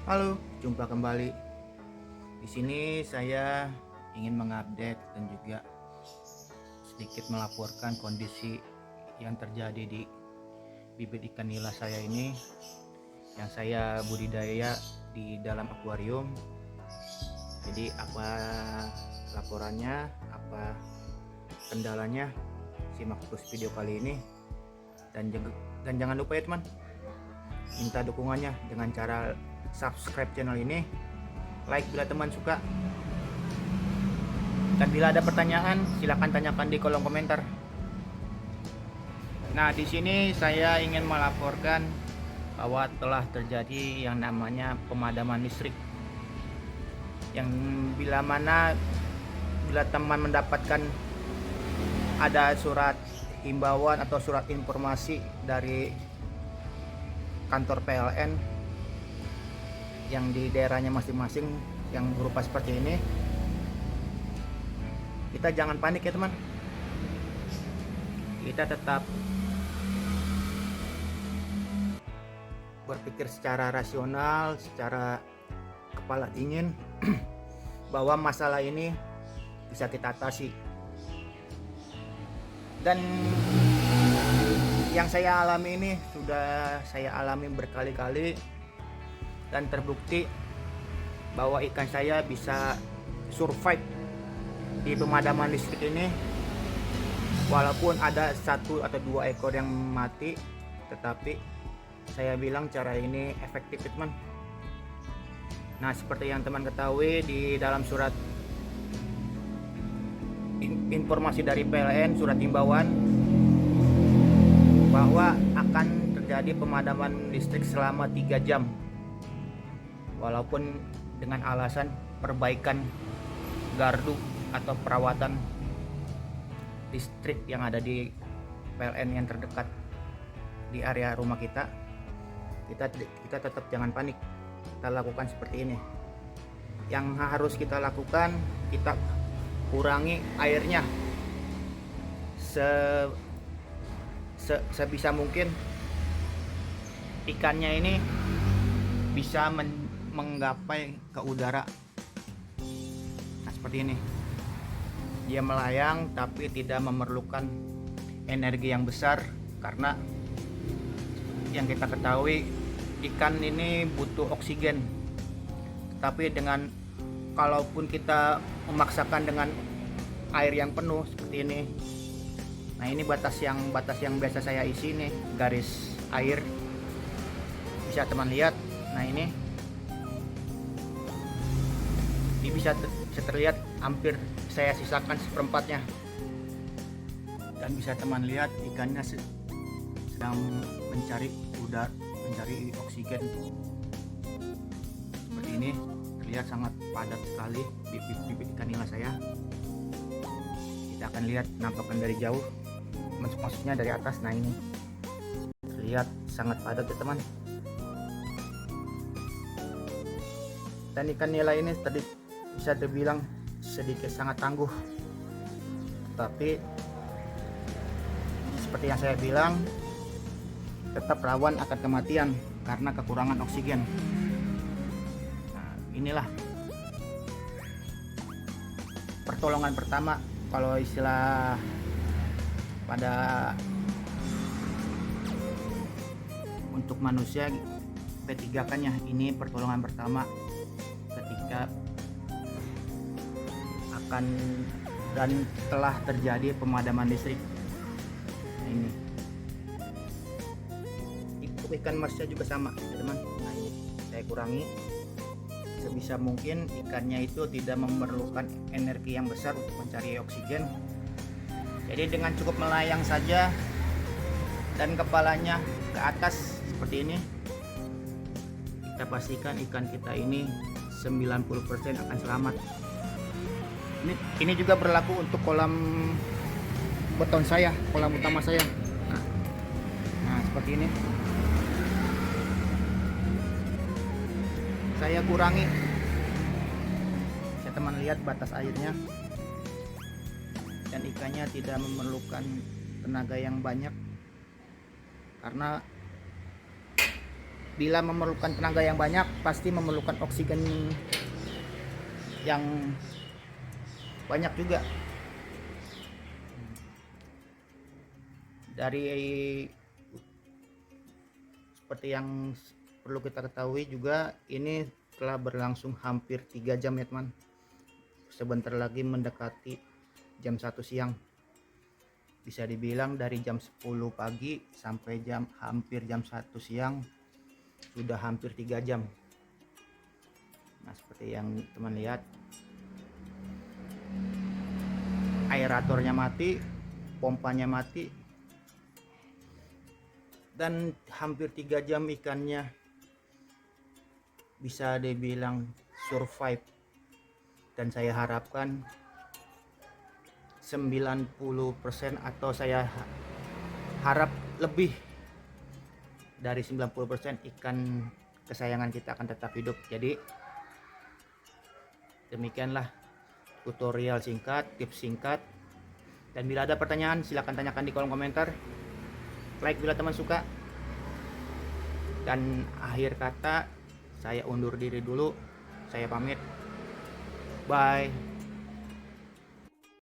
Halo, jumpa kembali. Di sini saya ingin mengupdate dan juga sedikit melaporkan kondisi yang terjadi di bibit ikan nila saya ini yang saya budidaya di dalam akuarium. Jadi apa laporannya, apa kendalanya, simak terus video kali ini dan jangan lupa ya teman, minta dukungannya dengan cara subscribe channel ini, like bila teman suka, dan bila ada pertanyaan silahkan tanyakan di kolom komentar. Nah, di sini saya ingin melaporkan bahwa telah terjadi yang namanya pemadaman listrik, yang bila teman mendapatkan ada surat himbauan atau surat informasi dari kantor PLN yang di daerahnya masing-masing yang berupa seperti ini, kita jangan panik ya teman. Kita tetap berpikir secara rasional, secara kepala dingin bahwa masalah ini bisa kita atasi. Dan yang saya alami ini sudah saya alami berkali-kali dan terbukti bahwa ikan saya bisa survive di pemadaman listrik ini, walaupun ada 1 atau 2 ekor yang mati, tetapi saya bilang cara ini efektif teman. Nah, seperti yang teman ketahui di dalam surat informasi dari PLN, surat himbauan bahwa akan terjadi pemadaman listrik selama 3 jam, walaupun dengan alasan perbaikan gardu atau perawatan listrik yang ada di PLN yang terdekat di area rumah kita. Kita tetap jangan panik, kita lakukan seperti ini. Yang harus kita lakukan, kita kurangi airnya sebisa mungkin. Ikannya ini bisa menggapai ke udara. Nah, seperti ini. Dia melayang tapi tidak memerlukan energi yang besar, karena yang kita ketahui ikan ini butuh oksigen. Tapi kalaupun kita memaksakan dengan air yang penuh seperti ini. Nah, ini batas yang biasa saya isi nih, garis air. Bisa teman lihat. Nah, ini bisa terlihat hampir saya sisakan seperempatnya, dan bisa teman lihat ikannya sedang mencari udara, mencari oksigen. Seperti ini terlihat sangat padat sekali bibit ikan nila saya. Kita akan lihat nampakkan dari jauh, maksudnya dari atas. Nah, ini terlihat sangat padat ya teman. Dan ikan nila ini tadi bisa dibilang sedikit sangat tangguh, tapi seperti yang saya bilang, tetap rawan akan kematian karena kekurangan oksigen. Nah, inilah pertolongan pertama, kalau istilah pada untuk manusia P3K-nya, ini pertolongan pertama ketika akan dan telah terjadi pemadaman listrik. Nah, ini ikan masnya juga sama teman. Nah, ini saya kurangi sebisa mungkin. Ikannya itu tidak memerlukan energi yang besar untuk mencari oksigen, jadi dengan cukup melayang saja dan kepalanya ke atas seperti ini, kita pastikan ikan kita ini 90% akan selamat. Ini juga berlaku untuk kolam beton saya, kolam utama saya. Nah, seperti ini. Saya kurangi, saya teman lihat batas airnya, dan ikannya tidak memerlukan tenaga yang banyak karena bila memerlukan tenaga yang banyak pasti memerlukan oksigen yang banyak juga. Dari seperti yang perlu kita ketahui juga, ini telah berlangsung hampir 3 jam ya teman. Sebentar lagi mendekati jam 1 siang. Bisa dibilang dari jam 10 pagi sampai hampir jam 1 siang sudah hampir 3 jam. Nah, seperti yang teman lihat, aeratornya mati, pompanya mati, dan hampir 3 jam ikannya bisa dibilang survive. Dan saya harapkan 90% atau saya harap lebih dari 90% ikan kesayangan kita akan tetap hidup. Jadi demikianlah tutorial singkat, tips singkat. Dan bila ada pertanyaan silahkan tanyakan di kolom komentar. Like bila teman suka. Dan akhir kata saya undur diri dulu. Saya pamit. Bye.